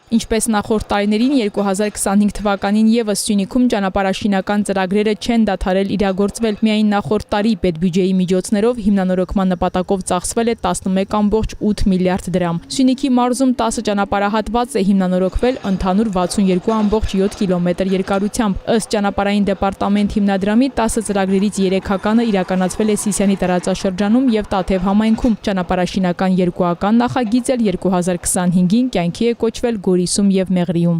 Ինչպես նախորդ տարիներին 2025 թվականին եւս Սյունիքում ճանապարհաշինական ծրագրերը չեն դադարել իրագործվել։ Միայն նախորդ տարի պետբյուջեի միջոցներով հիմնանորոգման նպատակով ծախսվել է 11.8 միլիարդ դրամ։ Սյունիքի մարզում 10 ճանապարհահատված է հիմնանորոգվել ընդհանուր 62.7 կիլոմետր երկարությամբ։ Ըստ ճանապարհային դեպարտամենտ հիմնադրամի 10 ծրագրերից 3-ականը իրականացվել է Սիսիանի տարածաշրջանում եւ Տաթև համայնքում։ Ճանապարհաշինական երկուական նախագիծ էլ 2025-ին կյանքի է կոչվել Գորիսում եւ Մեղրիում։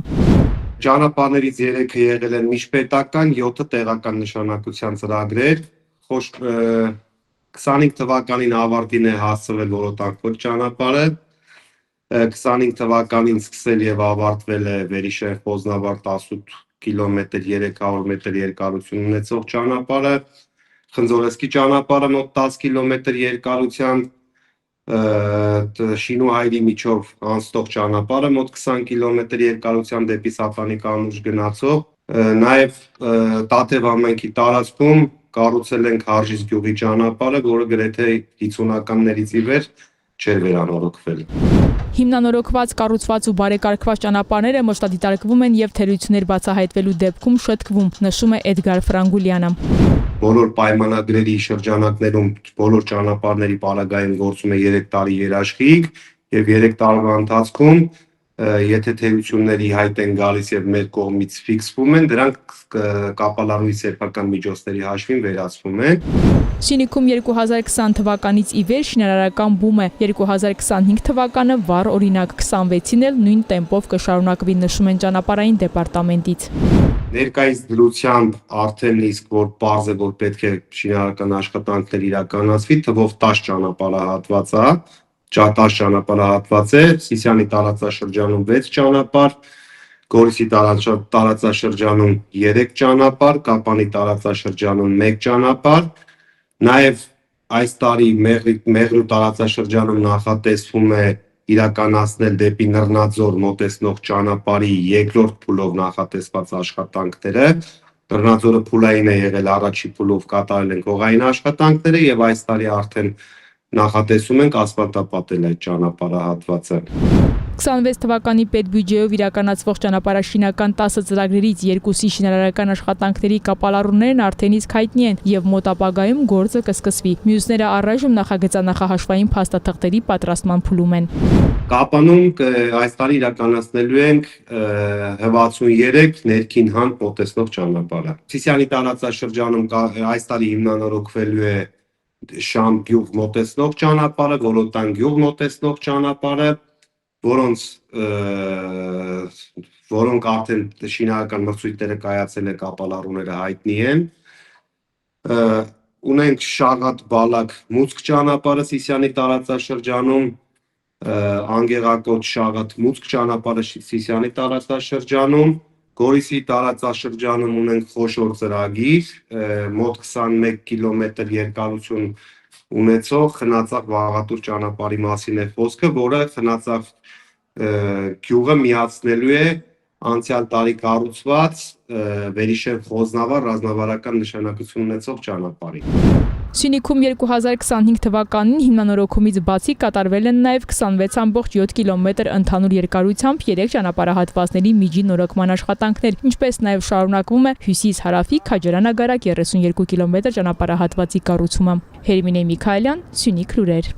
Ճանապարհներից 3-ը եղել են միջպետական, 7-ը տեղական նշանակության ծրագրեր։ 25 թվականին ավարտին է հասցվել որոտակվոտ ճանապարհը։ 25 թվականին սկսել եւ ավարտվել է Վերիշեն-Խոզնավար 18 կիլոմետր 300 մետր երկարություն ունեցող ճանապարհը, Խնձորեսկի ճանապարհը մոտ 10 կիլոմետր երկարությամբ, Շինուհայրի միջով անցնող ճանապարհը մոտ 20 կիլոմետր երկարությամբ դեպի Սատանի կամուրջ գնացող, նաեւ Տաթև համայնքի տարածքում կառուցել ենք Հարժից գյուղի ճանապարհը, որը գրեթե 50-ականներից ի վեր չէր վերանորոգվել։ Հիմնանորոգված, կառուցված ու բարեկարգված ճանապարհները մշտադիտարկվում են եւ թերություններ բացահայտվելու դեպքում շտկվում, նշում է Էդգար Ֆրանգուլյանը։ Բոլոր պայմանագրերի շրջանակներում բոլոր ճանապարհների պարագայում գործում է 3 տարի երաշխիք եւ 3 տարվա ընթացքում եթե թերությունների հայտ են գալիս եւ մեր կողմից ֆիքսվում են, դրանք կապալառուի սեփական միջոցների հաշվին վերացվում են։ Սյունիքում 2020 թվականից ի վեր շինարարական բում է, 2025 թվականը վառ օրինակ, 26-ին էլ նույն տեմպով կշարունակվի, նշում են ճանապարհային դեպարտամենտից։ Ներկայիս դրությամբ արդեն իսկ որ պարզ է, որ պետք է շինարարական աշխատանքներ իրականացվի, թվով 10 ճանապարհահատված է, 10 ճանապարհահատված է, Սիսիանի տարածաշրջանում 6 ճանապարհ, Գորիսի տարածաշրջանում 3 ճանապարհ, Կապանի տարածաշրջանում 1 ճանապարհ, նաև այս տարի Մեղրու տարածաշրջանում նախատեսվում է իրականացնել դեպի Նռնաձոր մոտեցնող ճանապարհի երկրորդ փուլով նախատեսված աշխատանքները։ Նռնաձորը փուլային է եղել, առաջի փուլով կատարել ենք հողային աշխատանքները եւ այս տարի արդեն նախատեսում ենք ասֆալտապատել այդ ճանապարհահատվածը։ 26 թվականի պետբյուջեով իրականացվող ճանապարհաշինական 10 ծրագրերից 2-ի շինարարական աշխատանքների կապալառուներն արդեն իսկ հայտնի են եւ մոտ ապագայում գործը կսկսվի։ Մյուսները առայժմ նախագծանախահաշվային փաստաթղթերի պատրաստման փուլում են։ Կապանում այս տարի իրականացնելու ենք 63 ներքին հանք մոտեցնող ճանապարհը։ Սիսիանի տարածաշրջանում այս տարի հիմնանորոգվելու է Շամ գյուղ մոտեցնող ճանապարհը, Վոլոտան գյուղ մոտեցնող ճանապարհը, որոնք արդեն շինարարական մրցույթները կայացել է, կապալառուները հայտնի են։ Ունենք Շաղատ-Բալակ Մուցկ ճանապարհը Սիսիանի տարածաշրջանում, Անգեղակոտ Շաղատ Մուցկ ճանապարհը Սիսիանի տարածաշրջանում, Գորիսի տարածաշրջանում ունենք խոշոր ծրագիր, մոտ 21 կիլոմետր երկարություն ունեցող Խնածախ Վաղատուր ճանապարհի մասին է խոսքը, որը Խնածախ գյուղը միացնելու է անցյալ տարի կառուցված Վերիշեն-Խոզնավար ռազմավարական նշանակություն ունեցող ճանապարհին։ Սյունիքում 2025 թվականին հիմնանորոգումից բացի կատարվել են նաև 26.7 կիլոմետր ընդհանուր երկարությամբ 3 ճանապարհահատվածների միջին նորոգման աշխատանքներ, ինչպես նաև շարունակվում է հյուսիս-հարավի Քաջարան-Ագարակ 32 կիլոմետր ճանապարհահատվածի կառուցումը։ Հերմինե Միքայելյան, Սյունիք լուրեր։